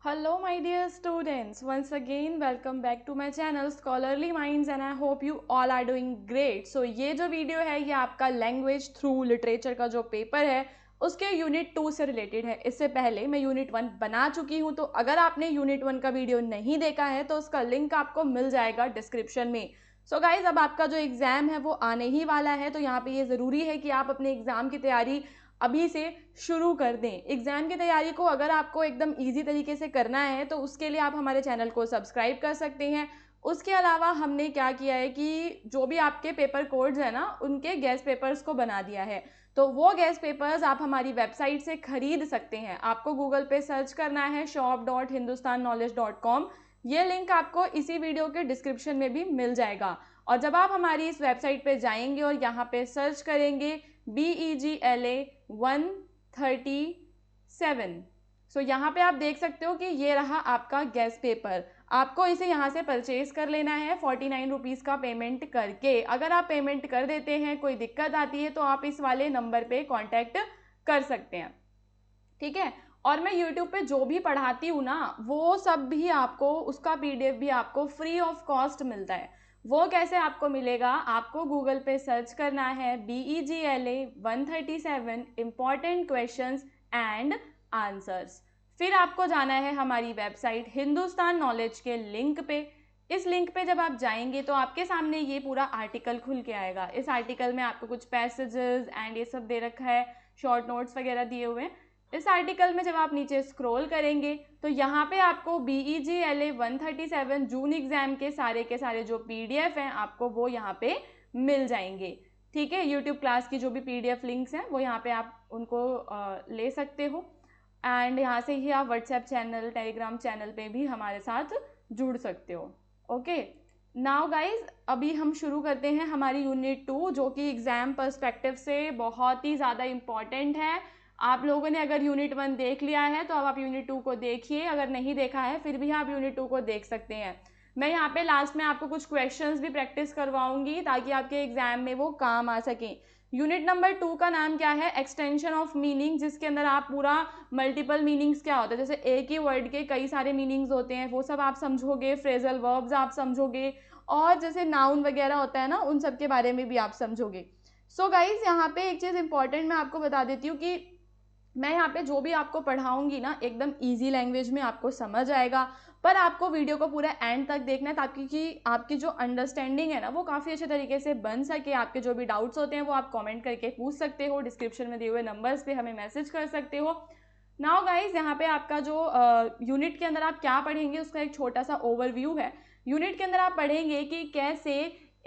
Hello my dear students, once again welcome back to my channel Scholarly Minds and I hope you all are doing great. So ये जो video है ये आपका language through literature का जो paper है उसके यूनिट 2 से रिलेटेड है। इससे पहले मैं यूनिट 1 बना चुकी हूँ, तो अगर आपने यूनिट 1 का वीडियो नहीं देखा है तो उसका लिंक आपको मिल जाएगा डिस्क्रिप्शन में। सो गाइज, अब आपका जो एग्ज़ाम है वो आने ही वाला है, तो यहाँ पे ये ज़रूरी है कि आप अपने एग्ज़ाम की तैयारी अभी से शुरू कर दें। एग्ज़ाम की तैयारी को अगर आपको एकदम इजी तरीके से करना है तो उसके लिए आप हमारे चैनल को सब्सक्राइब कर सकते हैं। उसके अलावा हमने क्या किया है कि जो भी आपके पेपर कोड्स हैं ना, उनके गेस्ट पेपर्स को बना दिया है। तो वो गेस्ट पेपर्स आप हमारी वेबसाइट से खरीद सकते हैं। आपको गूगल पे सर्च करना है shop.hindustanknowledge.com। ये लिंक आपको इसी वीडियो के डिस्क्रिप्शन में भी मिल जाएगा। और जब आप हमारी इस वेबसाइट पे जाएंगे और यहाँ पे सर्च करेंगे BEGLA 137, सो यहाँ पे आप देख सकते हो कि ये रहा आपका गेस्ट पेपर। आपको इसे यहाँ से परचेज कर लेना है 49 रुपीज़ का पेमेंट करके। अगर आप पेमेंट कर देते हैं, कोई दिक्कत आती है तो आप इस वाले नंबर पे कांटेक्ट कर सकते हैं, ठीक है। और मैं यूट्यूब पे जो भी पढ़ाती हूँ ना, वो सब भी आपको, उसका PDF भी आपको फ्री ऑफ कॉस्ट मिलता है। वो कैसे आपको मिलेगा? आपको गूगल पे सर्च करना है BEGLA 137 important questions and answers. फिर आपको जाना है हमारी वेबसाइट हिंदुस्तान नॉलेज के लिंक पे। इस लिंक पे जब आप जाएंगे तो आपके सामने ये पूरा आर्टिकल खुल के आएगा। इस आर्टिकल में आपको कुछ पैसेजेस एंड ये सब दे रखा है, शॉर्ट नोट्स वगैरह दिए हुए हैं। इस आर्टिकल में जब आप नीचे स्क्रॉल करेंगे तो यहाँ पे आपको BEGLA 137 जून एग्जाम के सारे जो PDF हैं आपको वो यहाँ पे मिल जाएंगे, ठीक है। यूट्यूब क्लास की जो भी PDF लिंक्स हैं वो यहाँ पे आप उनको ले सकते हो। एंड यहाँ से ही आप व्हाट्सएप चैनल, टेलीग्राम चैनल पे भी हमारे साथ जुड़ सकते हो। ओके, नाउ गाइज, अभी हम शुरू करते हैं हमारी यूनिट 2, जो कि एग्जाम पर्सपेक्टिव से बहुत ही ज़्यादा इम्पॉर्टेंट है। आप लोगों ने अगर यूनिट 1 देख लिया है तो अब आप यूनिट 2 को देखिए। अगर नहीं देखा है फिर भी आप यूनिट 2 को देख सकते हैं। मैं यहाँ पे लास्ट में आपको कुछ क्वेश्चंस भी प्रैक्टिस करवाऊंगी ताकि आपके एग्जाम में वो काम आ सकें। यूनिट नंबर 2 का नाम क्या है? एक्सटेंशन ऑफ मीनिंग, जिसके अंदर आप पूरा मल्टीपल मीनिंग्स क्या होता है, जैसे एक ही वर्ड के कई सारे मीनिंग्स होते हैं, वो सब आप समझोगे। फ्रेजल वर्ब्स आप समझोगे, और जैसे नाउन वगैरह होता है ना, उन सब के बारे में भी आप समझोगे। सो गाइज, यहाँ पे एक चीज़ इंपॉर्टेंट मैं आपको बता देती हूँ कि मैं यहाँ पे जो भी आपको पढ़ाऊंगी ना, एकदम इजी लैंग्वेज में आपको समझ आएगा। पर आपको वीडियो को पूरा एंड तक देखना है ताकि कि आपकी जो अंडरस्टैंडिंग है ना वो काफ़ी अच्छे तरीके से बन सके। आपके जो भी डाउट्स होते हैं वो आप कमेंट करके पूछ सकते हो, डिस्क्रिप्शन में दिए हुए नंबर्स पे हमें मैसेज कर सकते हो। नाउ गाइज, यहाँ पे आपका जो यूनिट के अंदर आप क्या पढ़ेंगे उसका एक छोटा सा ओवरव्यू है। यूनिट के अंदर आप पढ़ेंगे कि कैसे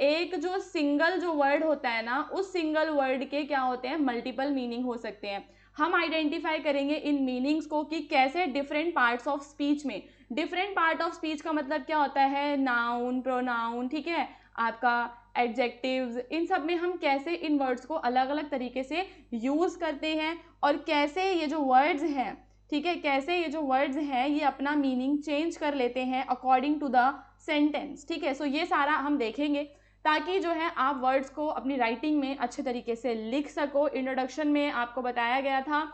एक जो सिंगल जो वर्ड होता है ना, उस सिंगल वर्ड के क्या होते हैं, मल्टीपल मीनिंग हो सकते हैं। हम आइडेंटिफाई करेंगे इन मीनिंग्स को कि कैसे डिफरेंट पार्ट्स ऑफ स्पीच में, डिफरेंट पार्ट ऑफ स्पीच का मतलब क्या होता है, नाउन, प्रोनाउन, ठीक है, आपका एडजेक्टिव्स, इन सब में हम कैसे इन वर्ड्स को अलग अलग तरीके से यूज़ करते हैं और कैसे ये जो वर्ड्स हैं, ठीक है, कैसे ये जो वर्ड्स हैं ये अपना मीनिंग चेंज कर लेते हैं अकॉर्डिंग टू द सेंटेंस, ठीक है। सो ये सारा हम देखेंगे ताकि जो है आप वर्ड्स को अपनी राइटिंग में अच्छे तरीके से लिख सको। इंट्रोडक्शन में आपको बताया गया था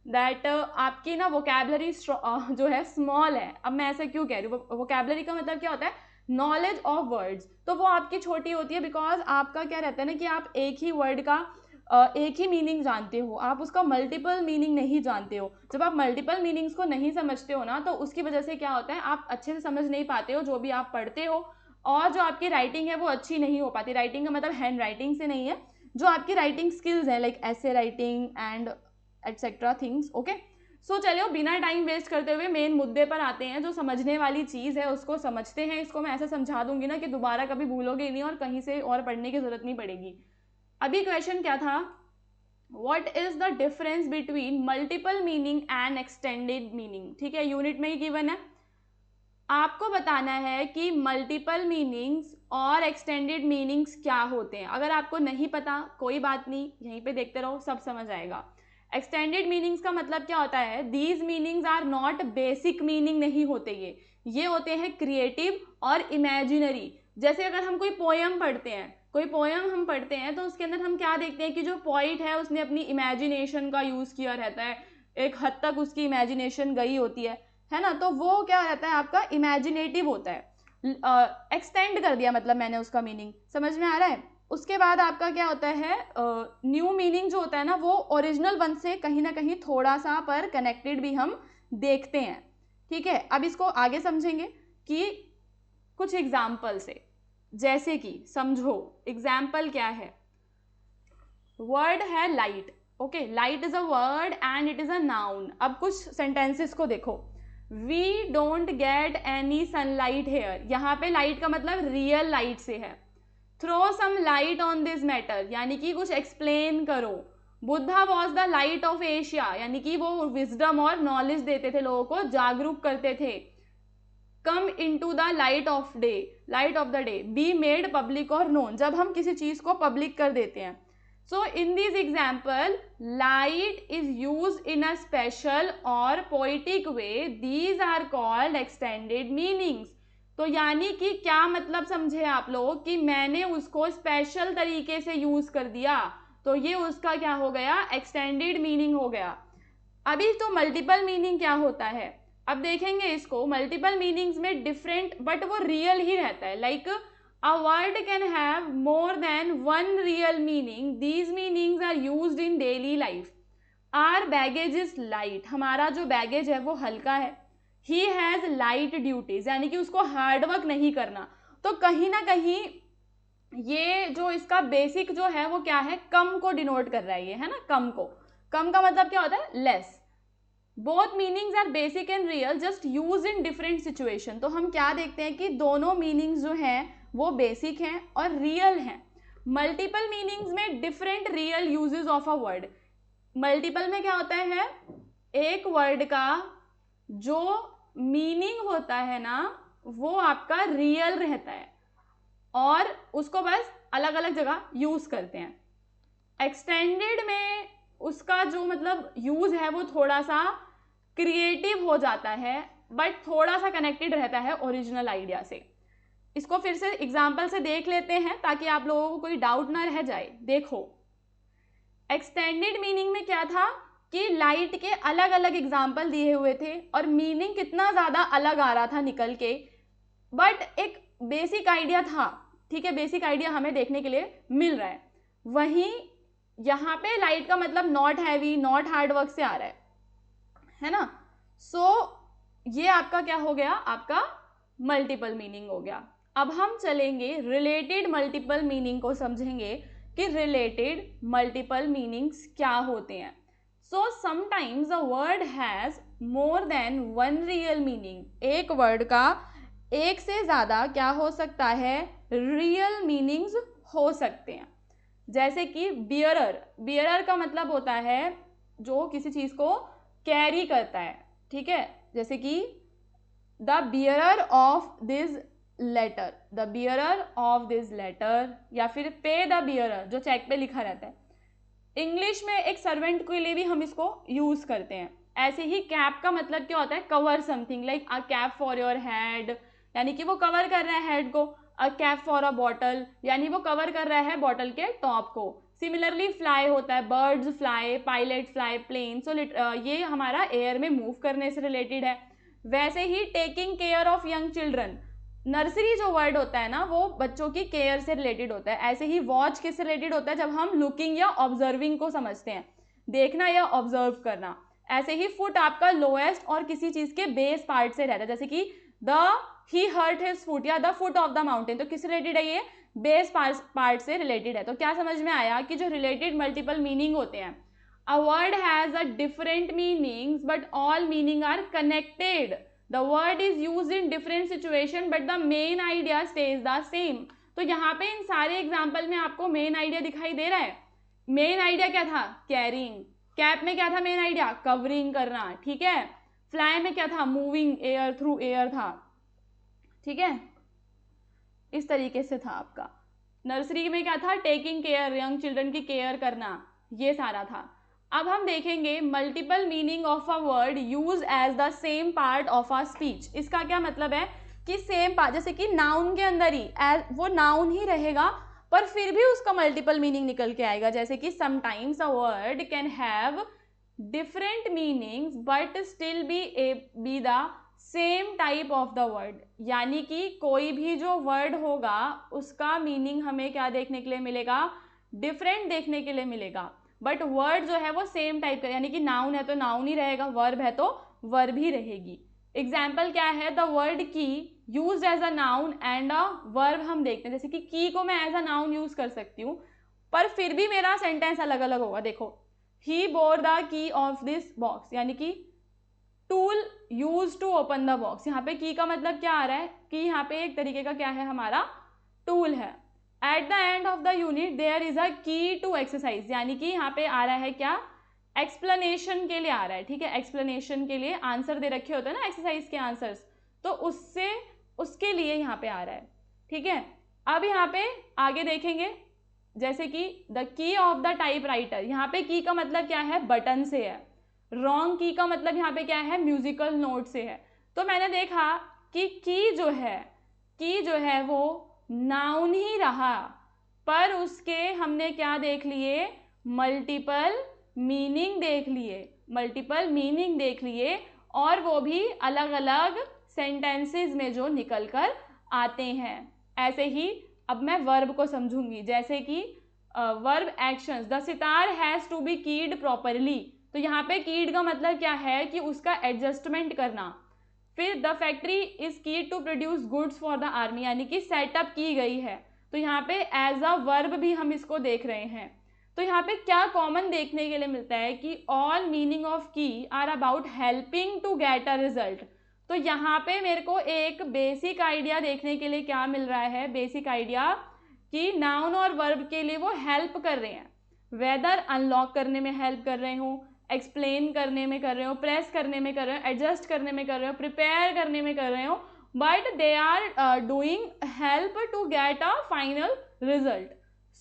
दैट आपकी ना वोकैबलरी जो है स्मॉल है। अब मैं ऐसा क्यों कह रही हूँ? वोकैबलरी का मतलब क्या होता है? Knowledge of words. तो वो आपकी छोटी होती है बिकॉज आपका क्या रहता है ना कि आप एक ही वर्ड का एक ही मीनिंग जानते हो, आप उसका मल्टीपल मीनिंग नहीं जानते हो। जब आप मल्टीपल मीनिंग्स को नहीं समझते हो ना, तो उसकी वजह से क्या होता है, आप अच्छे से समझ नहीं पाते हो जो भी आप पढ़ते हो, और जो आपकी राइटिंग है वो अच्छी नहीं हो पाती। राइटिंग का मतलब हैंड राइटिंग से नहीं है, जो आपकी राइटिंग स्किल्स है, लाइक ऐसे writing and etcetera things. Okay, so चलिए बिना टाइम वेस्ट करते हुए मेन मुद्दे पर आते हैं। जो समझने वाली चीज़ है उसको समझते हैं। इसको मैं ऐसा समझा दूंगी ना कि दोबारा कभी भूलोगे नहीं और कहीं से और पढ़ने की जरूरत नहीं पड़ेगी। अभी क्वेश्चन क्या था? What is the difference between multiple meaning and extended meaning? ठीक है, यूनिट में ही गिवन है। आपको बताना है कि मल्टीपल मीनिंग्स और एक्सटेंडेड मीनिंग्स क्या होते हैं। अगर आपको नहीं पता कोई बात नहीं, यहीं पे देखते रहो, सब समझ आएगा। एक्सटेंडेड मीनिंग्स का मतलब क्या होता है? These meanings are not basic meaning नहीं होते, ये होते हैं क्रिएटिव और इमेजिनरी। जैसे अगर हम कोई पोयम पढ़ते हैं, कोई पोयम हम पढ़ते हैं तो उसके अंदर हम क्या देखते हैं कि जो पोइट है उसने अपनी इमेजिनेशन का यूज़ किया रहता है, एक हद तक उसकी इमेजिनेशन गई होती है है ना, तो वो क्या रहता है आपका इमेजिनेटिव होता है, एक्सटेंड कर दिया मतलब मैंने उसका मीनिंग, समझ में आ रहा है। उसके बाद आपका क्या होता है, न्यू मीनिंग जो होता है ना वो ओरिजिनल वन से कहीं ना कहीं थोड़ा सा पर कनेक्टेड भी हम देखते हैं, ठीक है। अब इसको आगे समझेंगे कि कुछ एग्जाम्पल से, जैसे कि समझो एग्जाम्पल क्या है, वर्ड है light, okay, light is a word and it is a noun. अब कुछ सेंटेंसेस को देखो, we don't get any sunlight here, यहाँ पे लाइट का मतलब रियल लाइट से है। Throw some light on this matter, यानी कि कुछ एक्सप्लेन करो। Buddha was the light of Asia, यानी कि वो विजडम और नॉलेज देते थे, लोगों को जागरूक करते थे। Come into the light of day, light of the day, be made public और नोन, जब हम किसी चीज को पब्लिक कर देते हैं। So in this example light is use in a special और poetic way, these are called extended meanings. तो यानी कि क्या मतलब समझे आप लोग कि मैंने उसको स्पेशल तरीके से यूज कर दिया, तो ये उसका क्या हो गया, एक्सटेंडेड मीनिंग हो गया। अभी तो मल्टीपल मीनिंग क्या होता है, अब देखेंगे इसको। मल्टीपल मीनिंग्स में डिफरेंट बट वो रियल ही रहता है, like a word can have more than one real meaning, these meanings are used in daily life. Our baggage is light, हमारा जो बैगेज है वो हल्का है। ही हैज लाइट ड्यूटीज, यानी कि उसको हार्डवर्क नहीं करना। तो कहीं ना कहीं ये जो इसका बेसिक जो है वो क्या है, कम को डिनोट कर रहा है ये, है ना, कम को। कम का मतलब क्या होता है, less. Both meanings are basic and real, just use in different situation. तो हम क्या देखते हैं कि दोनों मीनिंग्स जो हैं वो बेसिक हैं और रियल हैं। मल्टीपल मीनिंग्स में different real uses of a word. Multiple में क्या होता है, एक वर्ड का जो मीनिंग होता है ना वो आपका रियल रहता है और उसको बस अलग अलग जगह यूज करते हैं। एक्सटेंडेड में उसका जो मतलब यूज है वो थोड़ा सा क्रिएटिव हो जाता है बट थोड़ा सा कनेक्टेड रहता है ओरिजिनल आइडिया से। इसको फिर से एग्जाम्पल से देख लेते हैं ताकि आप लोगों को कोई डाउट ना रह जाए। देखो एक्सटेंडेड मीनिंग में क्या था कि लाइट के अलग अलग एग्जाम्पल दिए हुए थे और मीनिंग कितना ज्यादा अलग आ रहा था निकल के, बट एक बेसिक आइडिया था, ठीक है, बेसिक आइडिया हमें देखने के लिए मिल रहा है। वहीं यहाँ पे लाइट का मतलब not heavy not hard work से आ रहा है ना। सो ये आपका क्या हो गया, आपका मल्टीपल मीनिंग हो गया। अब हम चलेंगे रिलेटेड मल्टीपल मीनिंग को समझेंगे कि रिलेटेड मल्टीपल मीनिंग्स क्या होते हैं। So sometimes a word has more than one real meaning, एक वर्ड का एक से ज्यादा क्या हो सकता है, रियल मीनिंग्स हो सकते हैं। जैसे कि बियरर, बियरर का मतलब होता है जो किसी चीज को कैरी करता है, ठीक है, जैसे कि the bearer of this letter, the bearer of this letter, या फिर पे द बियरर जो चेक पे लिखा रहता है। इंग्लिश में एक सर्वेंट के लिए भी हम इसको यूज करते हैं। ऐसे ही कैप का मतलब क्या होता है, cover something, like a cap for your head, यानी कि वो कवर कर रहा है हेड को। A cap for a bottle, यानी वो कवर कर रहा है बॉटल के टॉप को। सिमिलरली फ्लाई होता है, birds fly, pilot fly, plane, so ये हमारा एयर में मूव करने से रिलेटेड है। वैसे ही taking care of young children, nursery जो वर्ड होता है ना वो बच्चों की केयर से रिलेटेड होता है। ऐसे ही वॉच किससे रिलेटेड होता है, जब हम लुकिंग या ऑब्जर्विंग को समझते हैं, देखना या ऑब्जर्व करना। ऐसे ही फुट आपका लोएस्ट और किसी चीज के बेस पार्ट से रहता है, जैसे कि the he hurt his foot या the foot of the mountain, तो किस रिलेटेड है, ये बेस पार्ट से रिलेटेड है। तो क्या समझ में आया कि जो रिलेटेड मल्टीपल मीनिंग होते हैं, a word has a different meanings but all meaning are connected. The word is used in different situation but the main idea stays the same। तो यहाँ पे इन सारे एग्जाम्पल में आपको मेन आइडिया दिखाई दे रहा है। मेन आइडिया क्या था, कैरिंग। कैप में क्या था मेन आइडिया, कवरिंग करना, ठीक है। फ्लाई में क्या था, मूविंग एयर थ्रू एयर था, ठीक है, इस तरीके से था आपका। नर्सरी में क्या था, टेकिंग केयर, यंग चिल्ड्रन की केयर करना, ये सारा था। अब हम देखेंगे multiple meaning of a word use as the same part of a speech. इसका क्या मतलब है कि सेम पार्ट, जैसे कि नाउन के अंदर ही वो नाउन ही रहेगा पर फिर भी उसका मल्टीपल मीनिंग निकल के आएगा। जैसे कि sometimes a word can have different meanings but still be the same type of the word, यानी कि कोई भी जो वर्ड होगा उसका मीनिंग हमें क्या देखने के लिए मिलेगा, डिफरेंट देखने के लिए मिलेगा, बट वर्ड जो है वो सेम टाइप का, यानी कि नाउन है तो नाउन ही रहेगा, वर्ब है तो वर्ब ही रहेगी। एग्जाम्पल क्या है, the word key use as a noun and a verb हम देखते हैं, जैसे कि की को मैं एज अ नाउन यूज कर सकती हूँ, पर फिर भी मेरा सेंटेंस अलग अलग होगा। देखो, he bore the key of this box, यानी कि tool use to open the box, यहाँ पे की का मतलब क्या आ रहा है कि यहाँ पे एक तरीके का क्या है, हमारा टूल है। At the end of the unit there is a key to exercise, यानी कि यहाँ पे आ रहा है क्या, एक्सप्लेनेशन के लिए आ रहा है, ठीक है, एक्सप्लेनेशन के लिए आंसर दे रखे होते हैं ना एक्सरसाइज के आंसर्स, तो उससे उसके लिए यहाँ पे आ रहा है, ठीक है। अब यहाँ पे आगे देखेंगे, जैसे कि the key of the type writer, यहाँ पे की का मतलब क्या है, बटन से है। रॉन्ग की का मतलब यहाँ पे क्या है, म्यूजिकल नोट से है। तो मैंने देखा कि की जो है वो नाउन ही रहा, पर उसके हमने क्या देख लिए, मल्टीपल मीनिंग देख लिए, और वो भी अलग अलग सेंटेंसेस में जो निकल कर आते हैं। ऐसे ही अब मैं वर्ब को समझूंगी, जैसे कि verb actions, the sitar has to be keyed properly, तो यहाँ पे कीड का मतलब क्या है कि उसका एडजस्टमेंट करना। फिर the factory is keyed to produce goods for the army, यानी कि सेटअप की गई है, तो यहाँ पे एज अ वर्ब भी हम इसको देख रहे हैं। तो यहाँ पे क्या कॉमन देखने के लिए मिलता है कि all meaning of key are about helping to get a result. तो यहाँ पे मेरे को एक बेसिक आइडिया देखने के लिए क्या मिल रहा है, बेसिक आइडिया कि नाउन और वर्ब के लिए वो हेल्प कर रहे हैं, वेदर अनलॉक करने में हेल्प कर रहे हो, एक्सप्लेन करने में कर रहे हो, प्रेस करने में कर रहे हो, एडजस्ट करने में कर रहे हो, प्रिपेयर करने में कर रहे हो, but they are doing help to get a final result.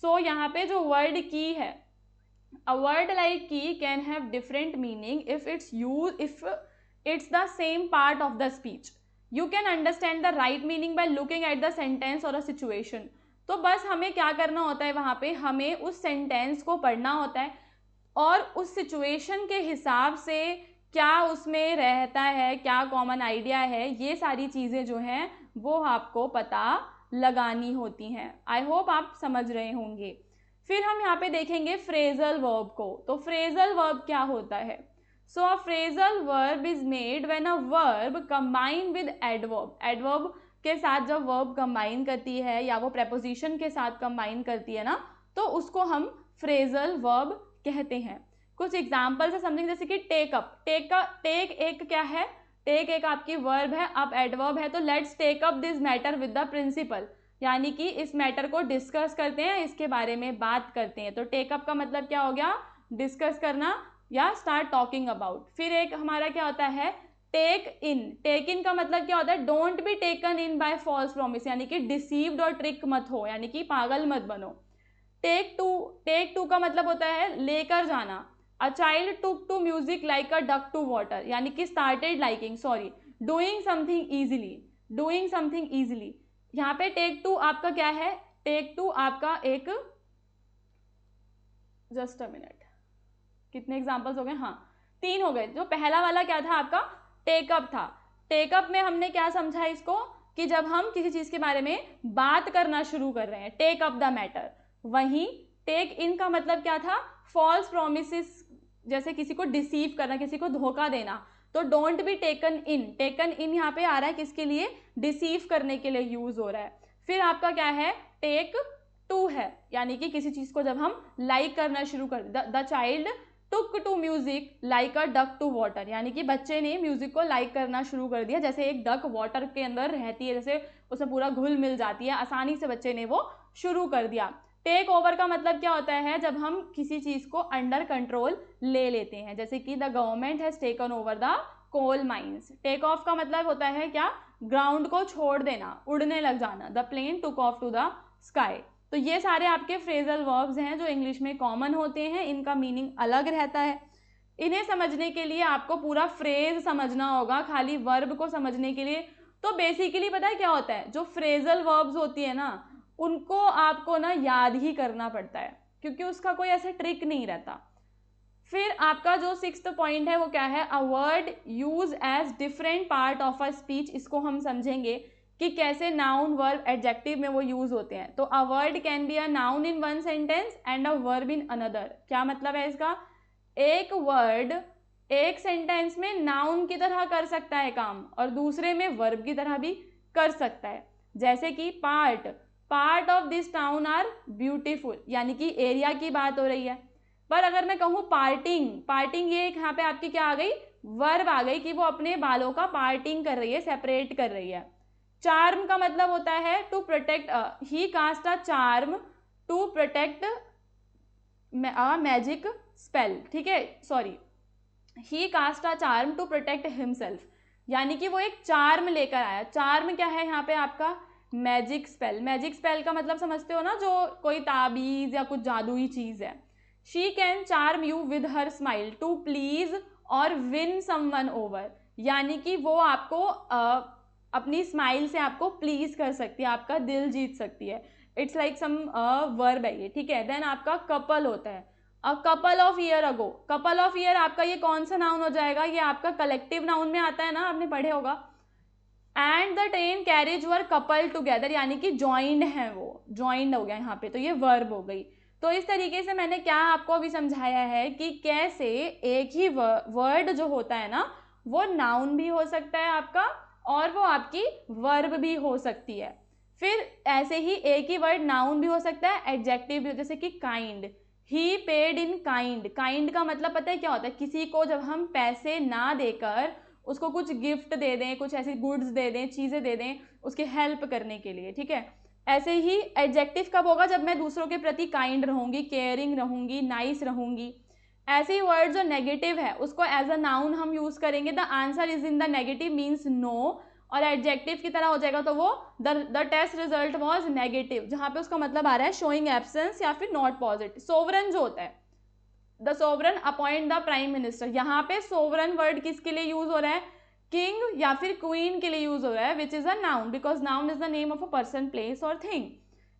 So यहाँ पे जो वर्ड की है, a word like key can have different meaning if it's the same part of the speech. You can understand the right meaning by looking at the sentence or a situation. तो बस हमें क्या करना होता है, वहाँ पे हमें उस सेंटेंस को पढ़ना होता है और उस सिचुएशन के हिसाब से क्या उसमें रहता है, क्या कॉमन आइडिया है, ये सारी चीज़ें जो हैं वो आपको पता लगानी होती हैं। आई होप आप समझ रहे होंगे। फिर हम यहाँ पे देखेंगे फ्रेजल वर्ब को। तो फ्रेजल वर्ब क्या होता है? So a phrasal verb is made when a verb combine with adverb. Adverb के साथ जब verb combine करती है या वो preposition के साथ combine करती है ना, तो उसको हम phrasal verb कहते हैं। कुछ एग्जाम्पल से समझेंगे, जैसे कि टेक अप। टेक एक क्या है, टेक एक आपकी वर्ब है, अब एडवर्ब है, तो let's take up this matter with the principal, यानी कि इस मैटर को डिस्कस करते हैं, इसके बारे में बात करते हैं। तो टेकअप का मतलब क्या हो गया, डिस्कस करना या स्टार्ट टॉकिंग अबाउट। फिर एक हमारा क्या होता है, टेक इन। टेक इन का मतलब क्या होता है, don't be taken in by false promise, यानी कि डिसीव्ड और ट्रिक मत हो, यानी कि पागल मत बनो। टेक टू का मतलब होता है लेकर जाना। A child took to music like a duck to water, यानी कि started liking, doing something easily. यहाँ पे टेक टू आपका क्या है, टेक टू आपका एक, जस्ट अ मिनट, कितने एग्जाम्पल्स हो गए, हाँ 3 हो गए। जो पहला वाला क्या था आपका, टेकअप था। टेकअप में हमने क्या समझा इसको, कि जब हम किसी चीज के बारे में बात करना शुरू कर रहे हैं, टेक अप द मैटर। वहीं टेक इन का मतलब क्या था, फॉल्स प्रोमिसेस, जैसे किसी को डिसीव करना, किसी को धोखा देना। तो डोंट बी टेकन इन यहाँ पे आ रहा है किसके लिए, डिसीव करने के लिए यूज हो रहा है। फिर आपका क्या है, टेक टू है, यानी कि किसी चीज को जब हम लाइक करना शुरू कर, the child took to music like a duck to water, यानी कि बच्चे ने म्यूजिक को लाइक करना शुरू कर दिया, जैसे एक डक वाटर के अंदर रहती है, जैसे उसमें पूरा घुल मिल जाती है, आसानी से बच्चे ने वो शुरू कर दिया। टेक ओवर का मतलब क्या होता है, जब हम किसी चीज को अंडर कंट्रोल ले लेते हैं, जैसे कि the government has taken over the coal mines. Take off का मतलब होता है क्या, ग्राउंड को छोड़ देना, उड़ने लग जाना। The plane took off to the sky. तो ये सारे आपके फ्रेजल वर्ब्स हैं जो इंग्लिश में कॉमन होते हैं, इनका मीनिंग अलग रहता है। इन्हें समझने के लिए आपको पूरा फ्रेज समझना होगा, खाली वर्ब को समझने के लिए तो बेसिकली पता है क्या होता है, जो फ्रेजल वर्ब्स होती है ना, उनको आपको ना याद ही करना पड़ता है, क्योंकि उसका कोई ऐसा ट्रिक नहीं रहता। फिर आपका जो 6th पॉइंट है वो क्या है, a word use as different part of a speech. इसको हम समझेंगे कि कैसे नाउन वर्ब एडजेक्टिव में वो यूज होते हैं। तो अ word can be a noun in one sentence and a verb in another. क्या मतलब है इसका, एक वर्ड एक सेंटेंस में नाउन की तरह कर सकता है काम और दूसरे में वर्ब की तरह भी कर सकता है। जैसे कि part of this town are beautiful, यानी कि एरिया की बात हो रही है। पर अगर मैं कहूँ पार्टिंग ये यहाँ पे आपकी क्या आ गई, वर्ब आ गई कि वो अपने बालों का पार्टिंग कर रही है, सेपरेट कर रही है। चार्म का मतलब होता है to protect, he cast a charm to protect a magic spell, ठीक है, sorry, he cast a charm to protect himself, यानी कि वो एक चार्म लेकर आया। चार्म क्या है यहाँ पे आपका, मैजिक स्पेल। मैजिक स्पेल का मतलब समझते हो ना, जो कोई ताबीज या कुछ जादुई चीज है। She can charm you with her smile to please और विन समवन ओवर, यानी कि वो आपको अपनी स्माइल से आपको प्लीज कर सकती है, आपका दिल जीत सकती है। इट्स लाइक सम वर्ब है ये, ठीक है। देन आपका कपल होता है, a couple of year ago. Couple of year आपका ये कौन सा नाउन हो जाएगा, ये आपका कलेक्टिव नाउन में आता है ना, आपने पढ़े होगा। And the train carriage were couple together, यानी कि ज्वाइंड है, वो ज्वाइंड हो गया यहाँ पे, तो ये वर्ब हो गई। तो इस तरीके से मैंने क्या आपको अभी समझाया है कि कैसे एक ही वर्ड जो होता है ना, वो नाउन भी हो सकता है आपका और वो आपकी वर्ब भी हो सकती है। फिर ऐसे ही एक ही वर्ड नाउन भी हो सकता है, एडजेक्टिव भी, जैसे कि kind, he paid in kind. Kind का मतलब पता है क्या होता है, किसी को जब हम पैसे ना देकर उसको कुछ गिफ्ट दे दें, कुछ ऐसी गुड्स दे दें, चीज़ें दे दें उसकी हेल्प करने के लिए, ठीक है। ऐसे ही एडजेक्टिव कब होगा, जब मैं दूसरों के प्रति काइंड रहूंगी, केयरिंग रहूंगी, नाइस रहूंगी। ऐसे ही वर्ड जो नेगेटिव है उसको एज अ नाउन हम यूज करेंगे, the answer is in the negative means no, और एडजेक्टिव की तरह हो जाएगा तो वो the test result was negative, जहां पे उसका मतलब आ रहा है शोइंग एब्सेंस या फिर नॉट पॉजिटिव। सोवरन जो होता है, the sovereign appoint the prime minister, यहाँ पे सोवरन वर्ड किसके लिए यूज हो रहा है, किंग या फिर क्वीन के लिए यूज हो रहा है, which is a noun because noun is the name of a person, place और थिंग।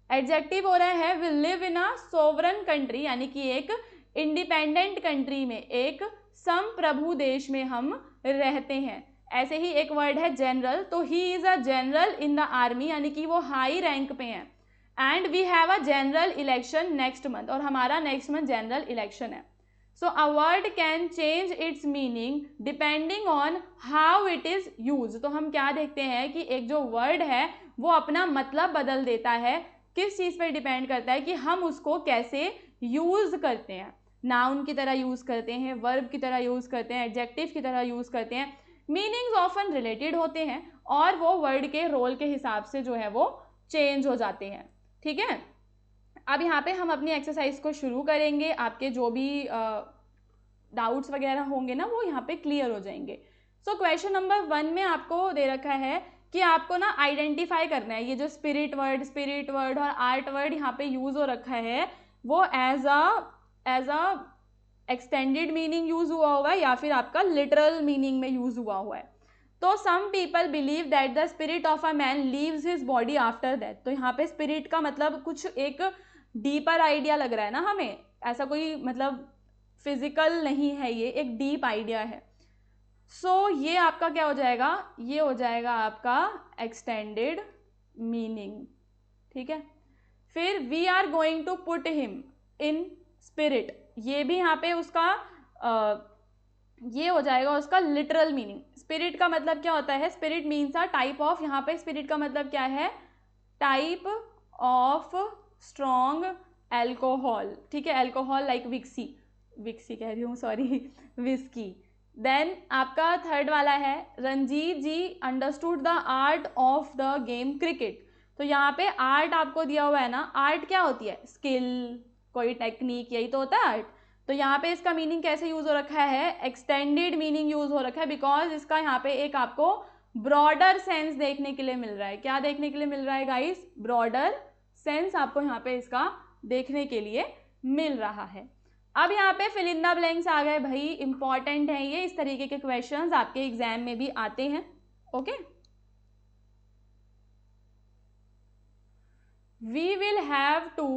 एडजेक्टिव हो रहा है we live in a sovereign country, यानी कि एक इंडिपेंडेंट कंट्री में, एक संप्रभु देश में हम रहते हैं। ऐसे ही एक वर्ड है जनरल, तो he is a general in the army, यानी कि वो हाई रैंक पे हैं। And we have a general election next month, और हमारा नेक्स्ट मंथ जनरल इलेक्शन है। So a word can change its meaning depending on how it is use. तो हम क्या देखते हैं कि एक जो वर्ड है वो अपना मतलब बदल देता है, किस चीज़ पर डिपेंड करता है कि हम उसको कैसे यूज करते हैं। नाउन की तरह यूज करते हैं, वर्ब की तरह यूज करते हैं, एडजेक्टिव की तरह यूज करते हैं। मीनिंग्स ऑफन रिलेटेड होते हैं और वो वर्ड के रोल के हिसाब से जो है वो चेंज हो जाते हैं, ठीक है। अब यहाँ पे हम अपनी एक्सरसाइज को शुरू करेंगे, आपके जो भी डाउट्स वगैरह होंगे ना वो यहाँ पे क्लियर हो जाएंगे। सो क्वेश्चन नंबर 1 में आपको दे रखा है कि आपको ना आइडेंटिफाई करना है, ये जो स्पिरिट वर्ड और आर्ट वर्ड यहाँ पे यूज हो रखा है वो as a extended meaning use हुआ है या फिर आपका लिटरल मीनिंग में यूज हुआ है। तो some people believe that the spirit of a man leaves his body after death. तो यहाँ पे स्पिरिट का मतलब कुछ एक डीपर आइडिया लग रहा है ना हमें, ऐसा कोई मतलब फिजिकल नहीं है, ये एक डीप आइडिया है। सो ये आपका क्या हो जाएगा, ये हो जाएगा आपका एक्सटेंडेड मीनिंग, ठीक है। फिर we are going to put him in spirit, ये भी यहाँ पे उसका ये हो जाएगा उसका लिटरल मीनिंग। स्पिरिट का मतलब क्या होता है, spirit means a type of, यहाँ पे स्पिरिट का मतलब क्या है, टाइप ऑफ स्ट्रॉन्ग एल्कोहल, ठीक है। एल्कोहल लाइक विक्सी कह रही हूँ, सॉरी, विस्की। देन आपका थर्ड वाला है Ranjit ji understood the art of the game cricket. तो यहाँ पे आर्ट आपको दिया हुआ है ना, आर्ट क्या होती है, स्किल, कोई टेक्निक, यही तो होता है आर्ट। तो यहाँ पे इसका मीनिंग कैसे यूज हो रखा है, एक्सटेंडेड मीनिंग यूज हो रखा है, बिकॉज इसका यहाँ पे एक आपको ब्रॉडर सेंस देखने के लिए मिल रहा है। क्या देखने के लिए मिल रहा है गाइस, ब्रॉडर सेंस आपको यहाँ पे इसका देखने के लिए मिल रहा है। अब यहाँ पे फिल इन द ब्लैंक्स आ गए भाई, इंपॉर्टेंट है ये, इस तरीके के क्वेश्चंस आपके एग्जाम में भी आते हैं, okay. We will have to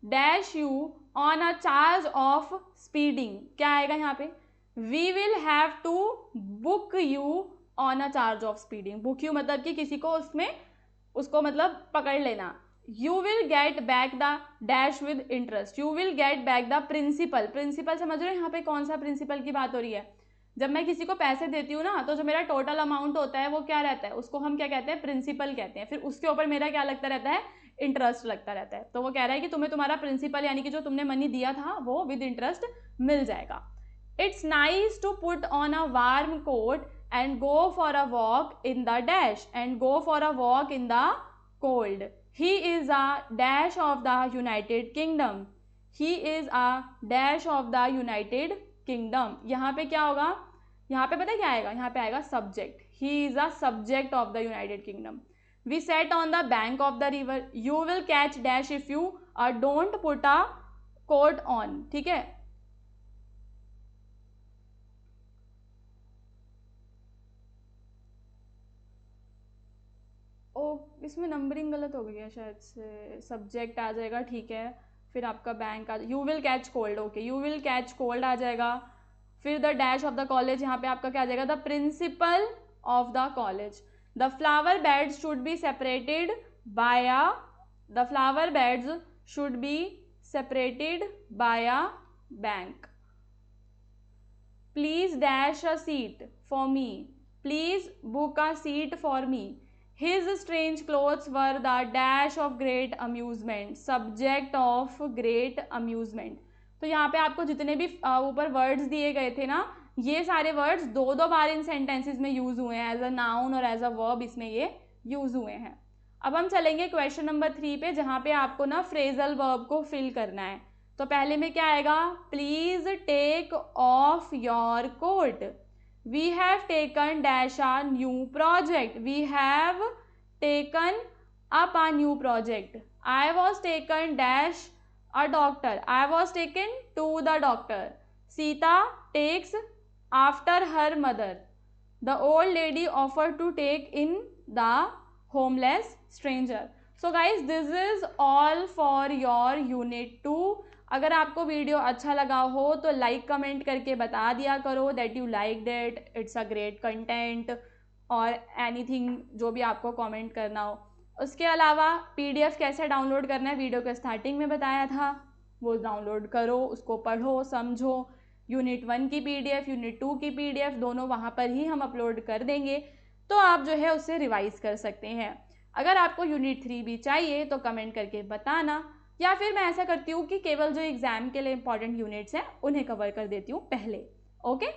dash you on a charge of speeding, क्या आएगा यहाँ पे, we will have to book you on a charge of speeding. Book you मतलब कि किसी को उसमें उसको मतलब पकड़ लेना। You will get back the dash with interest, you will get back the principal. Principal समझ रहे हो यहाँ पे कौन सा प्रिंसिपल की बात हो रही है। जब मैं किसी को पैसे देती हूँ ना, तो जो मेरा टोटल अमाउंट होता है वो क्या रहता है, उसको हम क्या कहते हैं, प्रिंसिपल कहते हैं। फिर उसके ऊपर मेरा क्या लगता रहता है, इंटरेस्ट लगता रहता है। तो वो कह रहा है कि तुम्हें तुम्हारा प्रिंसिपल यानी कि जो तुमने मनी दिया था वो विद इंटरेस्ट मिल जाएगा। It's nice to put on a warm coat and go for a walk in the dash and go for a walk in the cold. He is a dash of the United Kingdom. He is a dash of the United Kingdom. यहाँ पे क्या होगा, यहाँ पे पता है क्या आएगा, यहाँ पे आएगा subject. He is a subject of the United Kingdom. We sat on the bank of the river. You will catch dash if you don't put a coat on. ठीक है, ओ इसमें नंबरिंग गलत हो गई है शायद से, सब्जेक्ट आ जाएगा, ठीक है। फिर आपका बैंक आ, you will catch cold, okay, you will catch cold आ जाएगा। फिर the dash of the college, यहाँ पे आपका क्या आ जाएगा, the principal of the college. The flower beds should be separated by a, the flower beds should be separated by a bank. Please dash a seat for me, please book a seat for me. His strange clothes were the dash of great amusement, subject of great amusement। तो यहाँ पे आपको जितने भी ऊपर words दिए गए थे ना, ये सारे वर्ड्स दो दो बार इन सेंटेंसेस में यूज हुए हैं, एज अ नाउन और एज अ वर्ब इसमें ये यूज हुए हैं। अब हम चलेंगे क्वेश्चन नंबर 3 पे, जहाँ पे आपको ना फ्रेजल वर्ब को फिल करना है। तो पहले में क्या आएगा, please take off your coat. We have taken dash a new project. We have taken up a new project. I was taken dash a doctor. I was taken to the doctor. Sita takes after her mother. The old lady offered to take in the homeless stranger. So guys, this is all for your unit 2. अगर आपको video अच्छा लगा हो तो like comment करके बता दिया करो that you liked it, it's a great content, और एनीथिंग जो भी आपको कमेंट करना हो। उसके अलावा पीडीएफ कैसे डाउनलोड करना है वीडियो के स्टार्टिंग में बताया था, वो डाउनलोड करो, उसको पढ़ो समझो। यूनिट 1 की पीडीएफ, यूनिट 2 की पीडीएफ दोनों वहाँ पर ही हम अपलोड कर देंगे, तो आप जो है उससे रिवाइज कर सकते हैं। अगर आपको यूनिट 3 भी चाहिए तो कमेंट करके बताना, या फिर मैं ऐसा करती हूँ कि केवल जो एग्जाम के लिए इंपॉर्टेंट यूनिट्स हैं उन्हें कवर कर देती हूँ पहले। ओके।